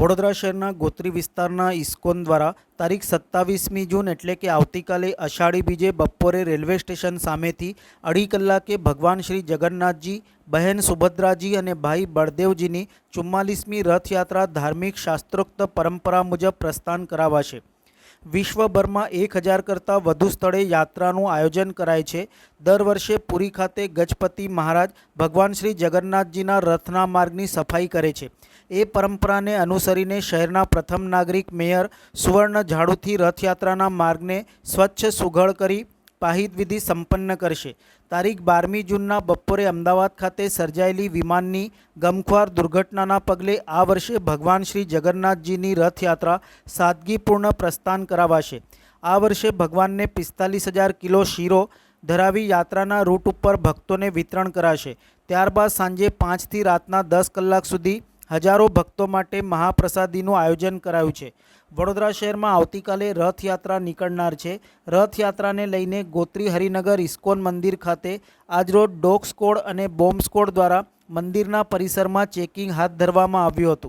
વડોદરા શહેરના ગોત્રી વિસ્તારના ઇસ્કોન દ્વારા તારીખ 27મી જૂન એટલે કે આવતીકાલે અષાઢી બીજે બપોરે રેલવે સ્ટેશન સામેથી 2.5 કલાકે ભગવાન શ્રી જગન્નાથજી, બહેન સુભદ્રાજી અને ભાઈ બળદેવજીની 44મી રથયાત્રા ધાર્મિક શાસ્ત્રોક્ત પરંપરા મુજબ પ્રસ્થાન કરાવાશે। વિશ્વભરમાં 1000 કરતાં વધુ સ્થળે યાત્રાનું આયોજન કરાય છે। દર વર્ષે પુરી ખાતે ગજપતિ મહારાજ ભગવાન શ્રી જગન્નાથજીના રથના માર્ગની સફાઈ કરે છે। એ પરંપરાને અનુસરીને શહેરના પ્રથમ નાગરિક મેયર સુવર્ણ ઝાડુથી રથયાત્રાના માર્ગને સ્વચ્છ સુઘડ કરી પાહિત વિધિ સંપન્ન કરશે। તારીખ 12મી જૂનના બપોરે અમદાવાદ ખાતે સર્જાયેલી વિમાનની ગમખ્વાર દુર્ઘટનાના પગલે આ વર્ષે ભગવાન શ્રી જગન્નાથજીની રથયાત્રા સાદગીપૂર્ણ પ્રસ્થાન કરાવાશે। આ વર્ષે ભગવાનને 45,000 કિલો શીરો ધરાવી યાત્રાના રૂટ ઉપર ભક્તોને વિતરણ કરાશે। ત્યારબાદ સાંજે 5થી રાતના 10 કલાક સુધી હજારો ભક્તો માટે મહાપ્રસાદીનું આયોજન કરાયું છે। વડોદરા શહેરમાં આવતીકાલે રથયાત્રા નીકળનાર છે। રથયાત્રાને લઈને ગોત્રી હરિનગર ઇસ્કોન મંદિર ખાતે આજરોજ ડોગ સ્કોડ અને બોમ્બ સ્કોડ દ્વારા મંદિરના પરિસરમાં ચેકિંગ હાથ ધરવામાં આવ્યું હતું।